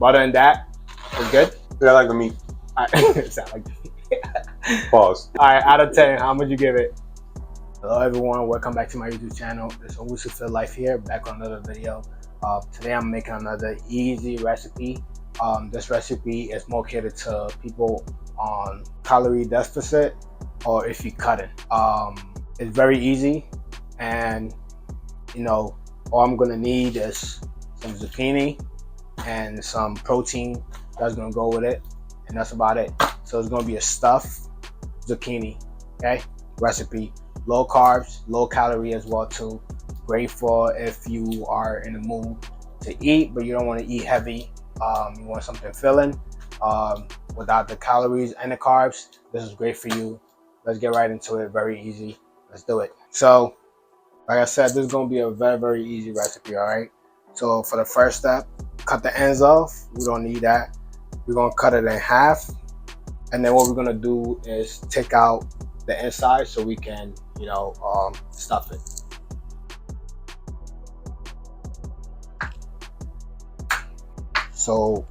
Other than that, we're good. Yeah, I like the meat. Sound like Pause. all right, out of 10, how would you give it? Hello everyone, welcome back to my YouTube channel. It's Flavorful Life here, back on another video. Today I'm making another easy recipe. This recipe is more catered to people on calorie deficit or if you cut it. It's very easy, and you know, all I'm gonna need is some zucchini and some protein that's gonna go with it, and that's about it. So it's gonna be a stuffed zucchini, okay? Recipe, low carbs, low calorie as well too. Great for if you are in the mood to eat, but you don't want to eat heavy. You want something filling without the calories and the carbs. This is great for you. Let's get right into it. Very easy. Let's do it. So, like I said, this is gonna be a very easy recipe. All right. So for the first step, cut the ends off. We don't need that. We're gonna cut it in half. And then what we're gonna do is take out the inside so we can, stuff it. So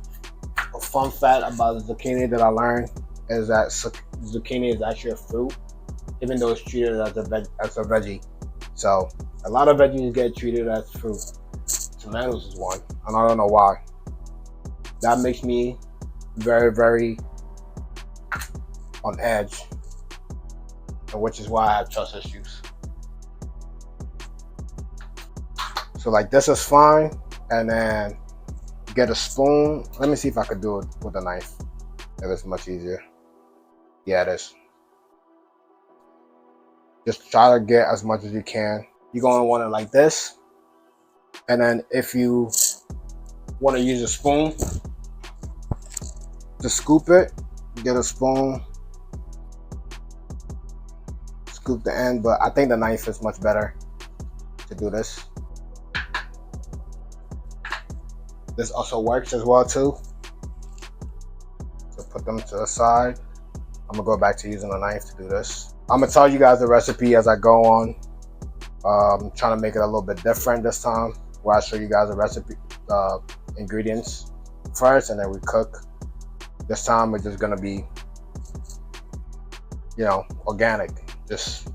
a fun fact about the zucchini that I learned is that zucchini is actually a fruit, even though it's treated as a veggie. So a lot of veggies get treated as fruit. Tomatoes is one, and I don't know why. That makes me very on edge, and which is why I have trust issues. So like this is fine, and then get a spoon. Let me see if I could do it with a knife. If it's much easier. Yeah, it is. Just try to get as much as you can. You're gonna want it like this, and then if you want to use a spoon to scoop it, get a spoon. Scoop the end, but I think the knife is much better to do this. This also works as well too. So put them to the side. I'm gonna go back to using a knife to do this. I'm gonna tell you guys the recipe as I go on. I'm trying to make it a little bit different this time, where I show you guys the recipe, ingredients first, and then we cook. This time it's just gonna be, organic. Just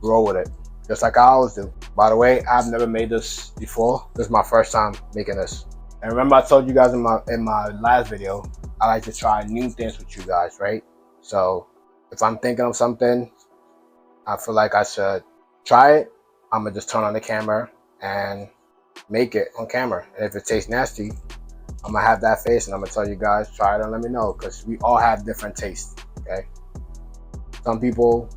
roll with it, just like I always do. By the way, I've never made this before. This is my first time making this. And remember, I told you guys in my last video, I like to try new things with you guys, right? So if I'm thinking of something, I feel like I should try it, I'm gonna just turn on the camera and make it on camera. And if it tastes nasty, I'm gonna have that face and I'm gonna tell you guys, try it and let me know, because we all have different tastes, okay? Some people,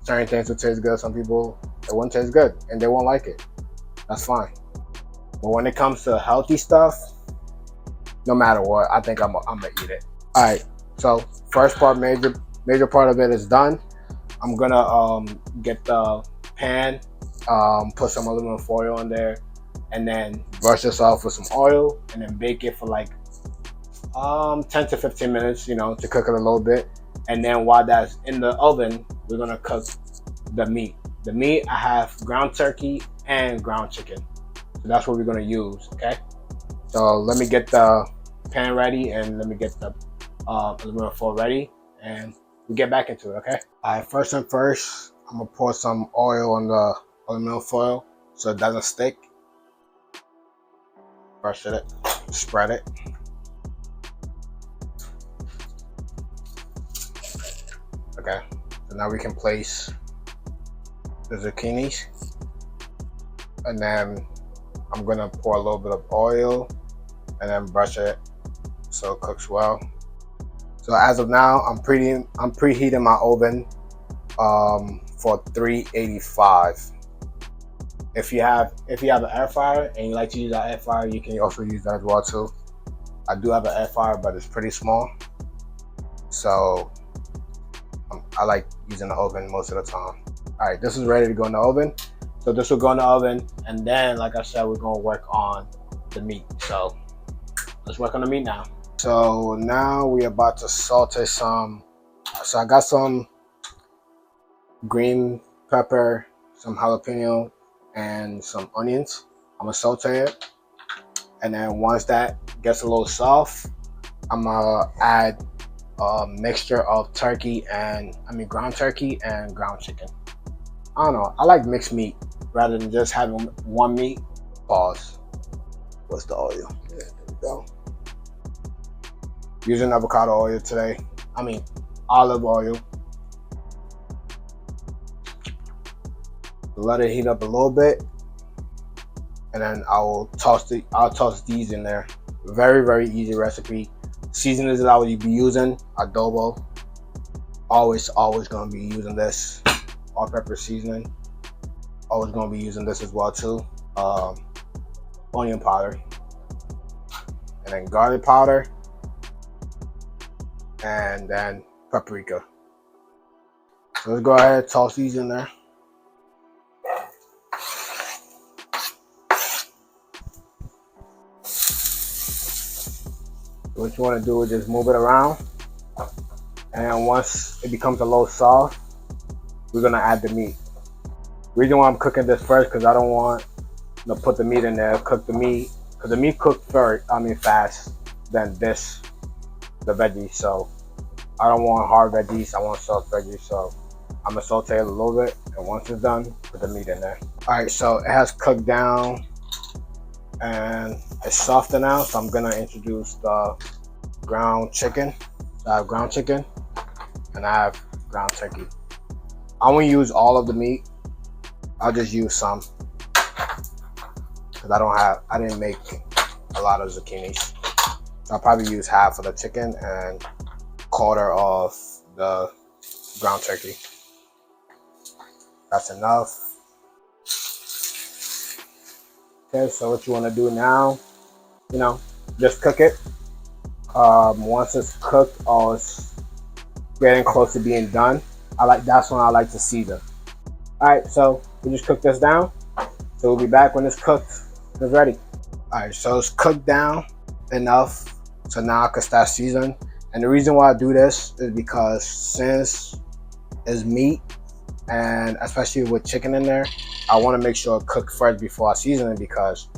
certain things will taste good, some people, it won't taste good and they won't like it. That's fine. But when it comes to healthy stuff, no matter what, I think I'm gonna eat it. All right, so first part, major part of it is done. I'm gonna get the pan, put some aluminum foil in there, and then brush this off with some oil, and then bake it for like 10 to 15 minutes, to cook it a little bit. And then while that's in the oven, we're gonna cook the meat. The meat, I have ground turkey and ground chicken. So that's what we're gonna use, okay? So let me get the pan ready and let me get the aluminum foil ready, and we get back into it, okay? All right, first and first, I'm gonna pour some oil on the aluminum foil so it doesn't stick. Brush it, spread it. Okay, so now we can place the zucchinis, and then I'm gonna pour a little bit of oil and then brush it so it cooks well. So as of now, I'm preheating my oven for 385. If you have an air fryer and you like to use that air fryer, you can also use that as well too. I do have an air fryer, but it's pretty small, so I like using the oven most of the time. All right, this is ready to go in the oven. So this will go in the oven, and then, like I said, we're gonna work on the meat. So let's work on the meat now. So now we're about to saute some. So I got some green pepper, some jalapeno, and some onions. I'm gonna saute it, and then once that gets a little soft, I'm gonna add a mixture of ground turkey and ground chicken. I don't know, I like mixed meat rather than just having one meat. Pause. What's the oil? Yeah, there we go. Using avocado oil today. Olive oil. Let it heat up a little bit, and then I'll toss these in there. Very, very easy recipe. Seasonings that I would be using: adobo. Always gonna be using this. All-purpose seasoning. Always gonna be using this as well too. Onion powder, and then garlic powder, and then paprika. So let's go ahead and toss these in there. What you want to do is just move it around, and once it becomes a little soft, we're gonna add the meat. Reason why I'm cooking this first, because I don't want to put the meat in there, cook the meat, because the meat cooks fast than the veggies. So I don't want hard veggies, I want soft veggies. So I'm gonna saute it a little bit, and once it's done, put the meat in there. All right, so it has cooked down and it's softer now, so I'm gonna introduce the ground chicken. So I have ground chicken and I have ground turkey. I won't use all of the meat, I'll just use some, because I didn't make a lot of zucchinis. So I'll probably use half of the chicken and quarter of the ground turkey. That's enough. Okay, so what you want to do now, just cook it. Once it's cooked or it's getting close to being done, that's when I like to season. Alright, so we just cook this down. So we'll be back when it's cooked. It's ready. Alright, so it's cooked down enough, so now I can start seasoning. And the reason why I do this is because since it's meat, and especially with chicken in there, I want to make sure it cooks first before I season it, because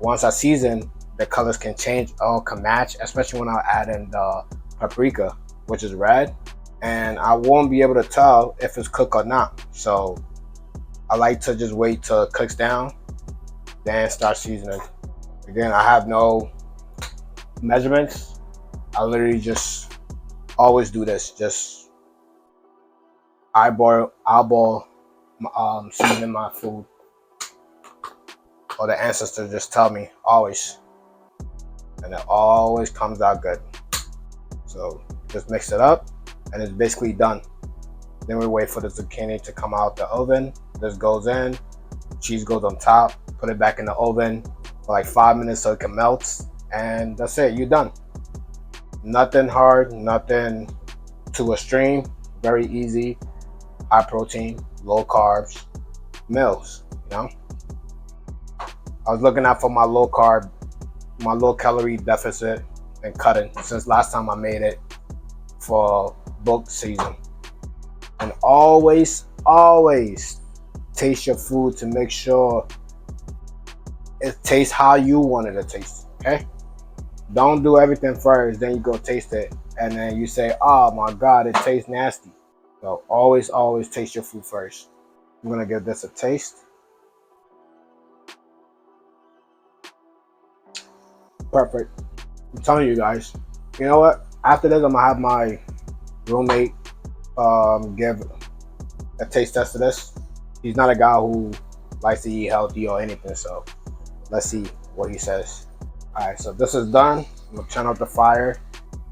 once I season, the colors can change or can match, especially when I add in the paprika, which is red, and I won't be able to tell if it's cooked or not. So I like to just wait till it cooks down, then start seasoning. Again, I have no measurements. I literally just always do this. Just eyeball seasoning my food, or the ancestors just tell me always, and it always comes out good. So just mix it up, and it's basically done. Then we wait for the zucchini to come out the oven. This goes in, cheese goes on top. Put it back in the oven for like 5 minutes so it can melt, and that's it. You're done. Nothing hard, nothing too extreme. Very easy, high protein, low carbs meals. I was looking out for my low carb, my low calorie deficit, and cutting since last time I made it for book season. And always taste your food to make sure it tastes how you want it to taste. Okay, don't do everything first, then you go taste it, and then you say, oh my god, it tastes nasty. So always taste your food first. I'm gonna give this a taste. Perfect. I'm telling you guys, you know what, after this I'm gonna have my roommate give a taste test of this. He's not a guy who likes to eat healthy or anything, so let's see what he says. Alright, so this is done. I'm gonna turn off the fire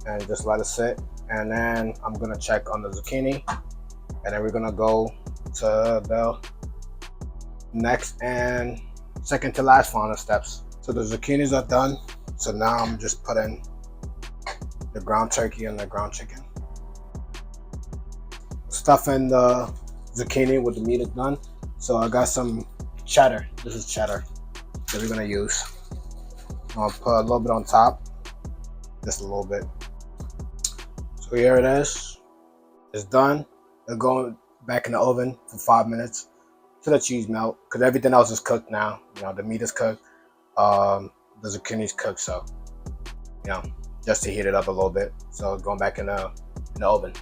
and just let it sit, and then I'm gonna check on the zucchini, and then we're gonna go to the next and second to last final steps. So the zucchinis are done, so now I'm just putting the ground turkey and the ground chicken. Stuffing the zucchini with the meat is done, so I got some cheddar. This is cheddar that we're gonna use. I'll put a little bit on top, just a little bit. So here it is. It's done. It's going back in the oven for 5 minutes till the cheese melt, because everything else is cooked now. The meat is cooked, the zucchini is cooked. So just to heat it up a little bit. So going back in the oven.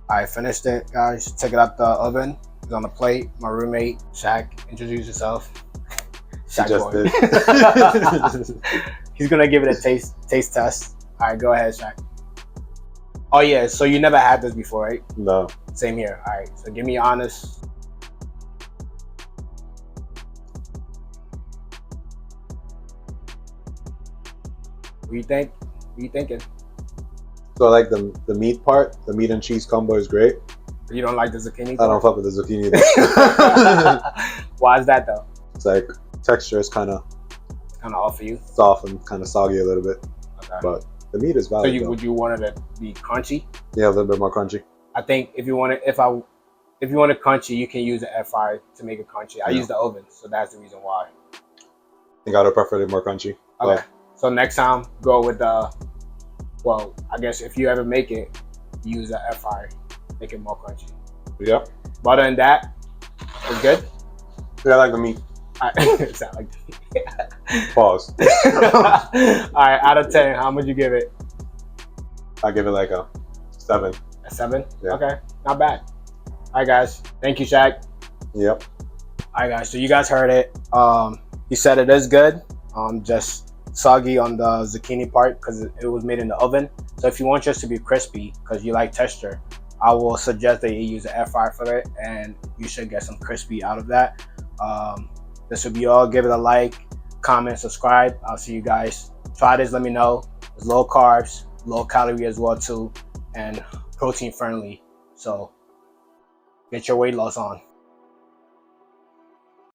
I finished it, guys. Took it out the oven. It's on the plate. My roommate, Shaq, introduce yourself. Shaq just did. He's gonna give it a taste test. All right, go ahead, Shaq. Oh yeah, so you never had this before, right? No. Same here. All right, so give me honest. What do you think? What are you thinking? So I like the meat part. The meat and cheese combo is great. You don't like the zucchini? I don't fuck with the zucchini though. Why is that though? It's like texture is kind of off for you. soft and kind of soggy a little bit. Okay. But the meat is valid. So would you want it to be crunchy? Yeah, a little bit more crunchy. I think if you want it, if you want it crunchy, you can use an air fryer to make it crunchy. I use the oven, so that's the reason why. I think I would prefer it more crunchy. Okay. So next time, go with the. Well, I guess if you ever make it, use an air fryer, make it more crunchy. Yeah. But other than that, it's good. Yeah, I like the meat. It sound like. Pause. All right, out of 10, how would you give it? I give it like a 7. A 7? Yeah. Okay, not bad. All right, guys. Thank you, Shaq. Yep. All right, guys. So you guys heard it. He said it is good. Just soggy on the zucchini part because it was made in the oven. So if you want yours to be crispy because you like texture, I will suggest that you use an air fryer for it, and you should get some crispy out of that. This will be all. Give it a like, comment, subscribe. I'll see you guys. Try this. Let me know. It's low carbs, low calorie as well too, and protein friendly. So get your weight loss on.